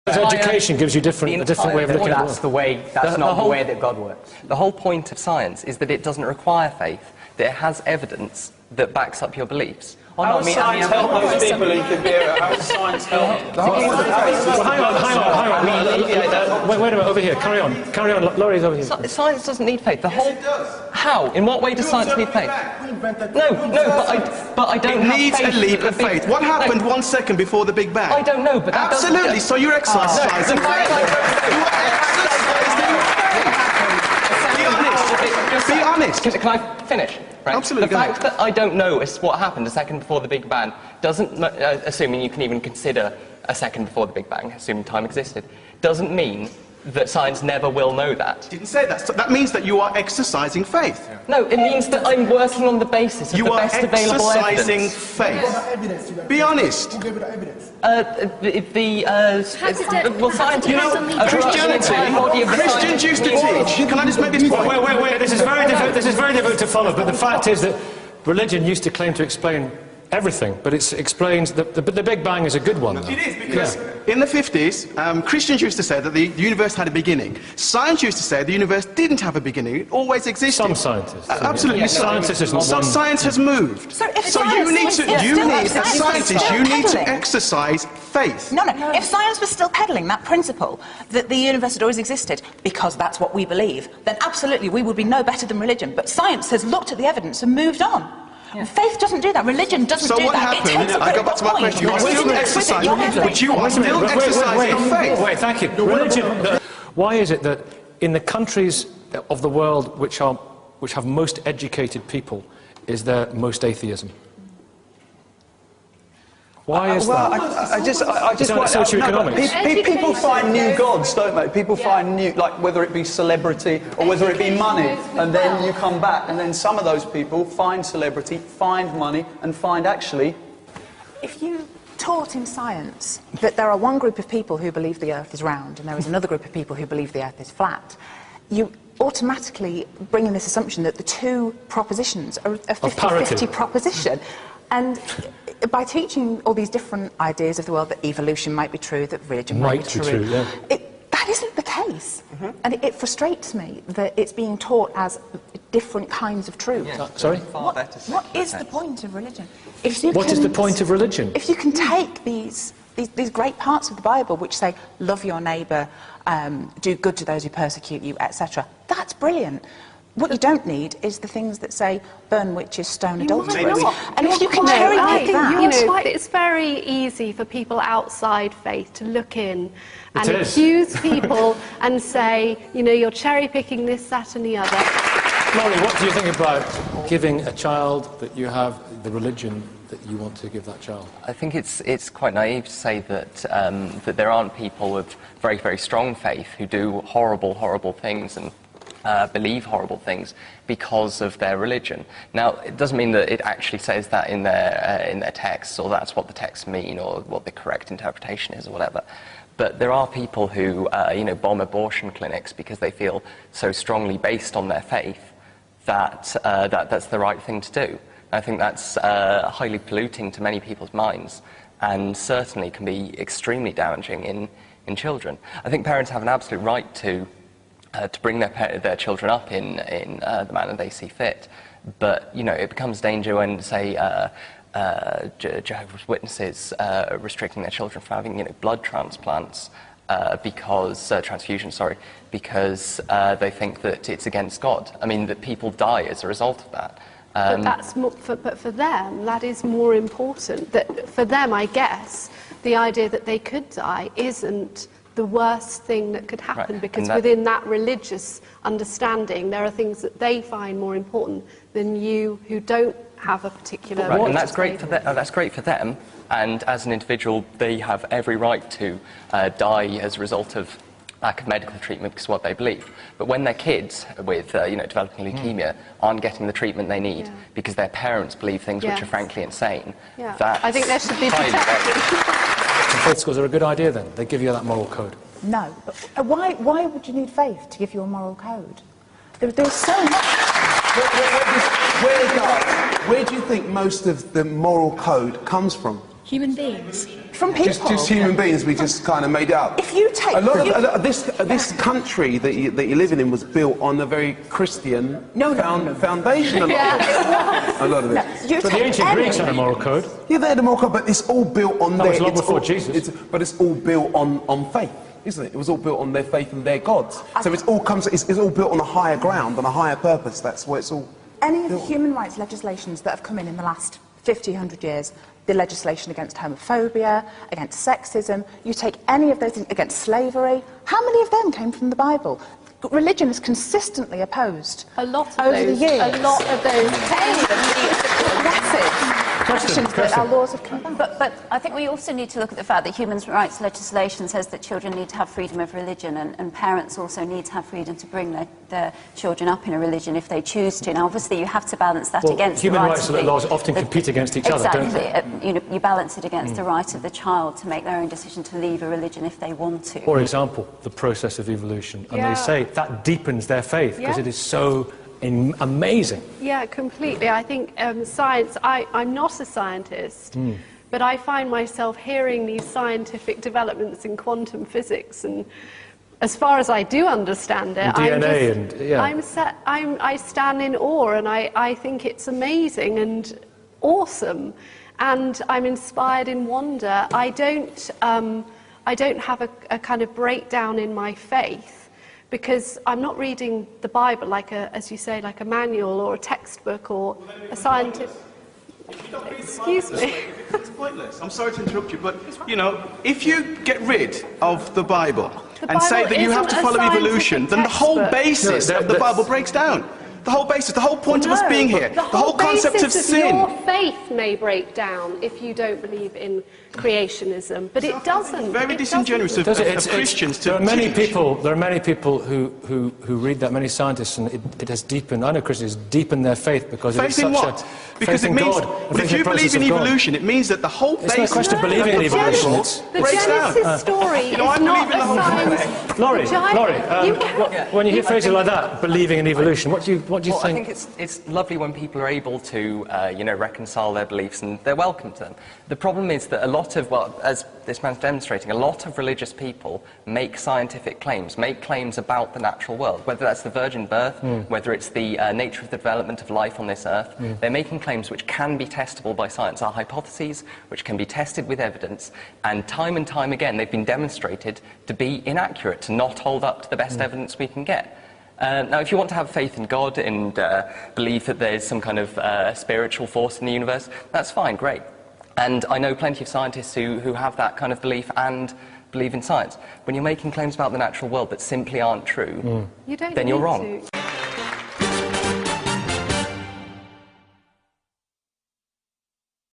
Education gives you a different way of looking at it. That's the way. That's not the way that God works. The whole point of science is that it doesn't require faith. That it has evidence that backs up your beliefs. How does science help those people in Kabira? How does science help? Hang on. Wait a minute, over here. Carry on. Laurie's over here. Science doesn't need faith. The whole... How? In what way does science need faith? No, but I don't have faith. It needs a leap of faith. What happened 1 second before the Big Bang? I don't know, but that Absolutely, so you're exercising faith. Be honest. Can I finish? Right? Absolutely. The fact that I don't know what happened a second before the Big Bang doesn't, assuming you can even consider a second before the Big Bang, assuming time existed, doesn't mean that science never will know that. Didn't say that. So that means that you are exercising faith. No, it means that I'm working on the basis of the best available evidence. You are exercising faith. Be honest. We'll give it evidence. Well, science... You know, Christians used to teach... Can I just make this point? Wait. This is very difficult to follow, but the fact is that religion used to claim to explain everything, but it explains that the Big Bang is a good one, though. It is, because in the 50s, Christians used to say that the universe had a beginning. Science used to say the universe didn't have a beginning, it always existed. Some scientists. Absolutely. Yeah, scientists isn't Some science has moved. So you need to, as scientists, you need to exercise faith. No. If science was still peddling that principle, that the universe had always existed, because that's what we believe, then absolutely we would be no better than religion. But science has looked at the evidence and moved on. Yeah. Faith doesn't do that. Religion doesn't do that. So what happened? I go back to my question. You are still exercising, but you are still exercising faith. Wait, thank you. Religion. Why is it that in the countries of the world which have most educated people, is there most atheism? Why is that? I just socioeconomics. People find new gods, don't they? People find new, like whether it be celebrity or whether it be money, and then you come back, and then some of those people find celebrity, find money, and find actually. If you taught in science that there are one group of people who believe the Earth is round and there is another group of people who believe the Earth is flat, you automatically bring in this assumption that the two propositions are a 50-50 proposition. And by teaching all these different ideas of the world, that evolution might be true, that religion might be true, that isn't the case. And it frustrates me that it's being taught as different kinds of truth. Sorry? What is the point of religion? What is the point of religion? If you can take these great parts of the Bible which say, love your neighbour, do good to those who persecute you, etc., that's brilliant. What you don't need is the things that say, burn witches, stone adulterers. And if you can cherry pick that... It's very easy for people outside faith to look in and accuse people and say, you know, you're cherry-picking this, that and the other. Laurie, what do you think about giving a child that you have the religion that you want to give that child? I think it's quite naive to say that that there aren't people with very, very strong faith who do horrible things and believe horrible things because of their religion. Now, it doesn't mean that it actually says that in their texts, or that's what the texts mean, or what the correct interpretation is, or whatever. But there are people who, bomb abortion clinics because they feel so strongly based on their faith that that's the right thing to do. I think that's highly polluting to many people's minds, and certainly can be extremely damaging in children. I think parents have an absolute right to bring their children up in the manner they see fit, but it becomes danger when, say, Jehovah's Witnesses restricting their children from having blood transplants transfusion, because they think that it's against God. I mean, that people die as a result of that. But that's more, but for them, that is more important. That for them, I guess, the idea that they could die isn't the worst thing that could happen, because within that religious understanding, there are things that they find more important than you, who don't have a particular. Right, and that's great for them. That's great for them. And as an individual, they have every right to die as a result of lack of medical treatment because of what they believe. But when their kids with developing leukemia aren't getting the treatment they need because their parents believe things which are frankly insane, I think there should be protection. Faith schools are a good idea, then. They give you that moral code. No, but why would you need faith to give you a moral code? There's so much. Where do you think most of the moral code comes from? Human beings. From people. Just human beings, we just kind of made it up. If you take... A lot of this country that you're living in was built on a very Christian foundation. A lot of it. But the ancient Greeks had a moral code. Yeah, they had a moral code, but it's all built on That was long before Jesus. But it's all built on faith, isn't it? It was all built on their faith and their gods. So it's all built on a higher ground, on a higher purpose. That's what it's all... Any of the human rights legislations that have come in the last 50, 100 years, the legislation against homophobia, against sexism, you take any of those things, against slavery, how many of them came from the Bible? Religion is consistently opposed a lot of over those, the years. A lot of those. Actions that our laws have come back. But I think we also need to look at the fact that human rights legislation says that children need to have freedom of religion, and parents also need to have freedom to bring their children up in a religion if they choose to. Now, obviously, you have to balance that against human the rights laws often compete against each other, don't they? Exactly. You balance it against the right of the child to make their own decision to leave a religion if they want to. For example, the process of evolution. And they say that deepens their faith because it is so amazing. Yeah, completely. I think science, I'm not a scientist, but I find myself hearing these scientific developments in quantum physics, and as far as I do understand it, I stand in awe, and I think it's amazing and awesome, and I'm inspired in wonder. I don't have a kind of breakdown in my faith, because I'm not reading the Bible like as you say, like a manual or a textbook or a scientific... Excuse me. It's pointless. I'm sorry to interrupt you, but, you know, if you get rid of the Bible and say that you have to follow evolution, then the whole basis of the Bible breaks down. The whole basis, the whole point of us being here, the whole concept of sin. Your faith may break down if you don't believe in creationism, but it doesn't. It's very disingenuous of Christians to There are many people who read that, many scientists, and it has deepened. I know Christians deepened their faith because it is such a because it means, well, if you believe in evolution, it means that the whole basis... It's not a question of believing in evolution. The Genesis story is not a science... Laurie, when you hear phrases like that, believing in evolution, what do you think? I think it's lovely when people are able to, reconcile their beliefs, and they're welcome to them. The problem is that a lot of, as this man's demonstrating, a lot of religious people make scientific claims, make claims about the natural world, whether that's the virgin birth, whether it's the nature of the development of life on this earth. They're making claims which can be testable by science, are hypotheses which can be tested with evidence, and time again they've been demonstrated to be inaccurate, to not hold up to the best evidence we can get. Now, if you want to have faith in God and believe that there's some kind of spiritual force in the universe, that's fine, great. And I know plenty of scientists who have that kind of belief and believe in science. When you're making claims about the natural world that simply aren't true, then you're wrong.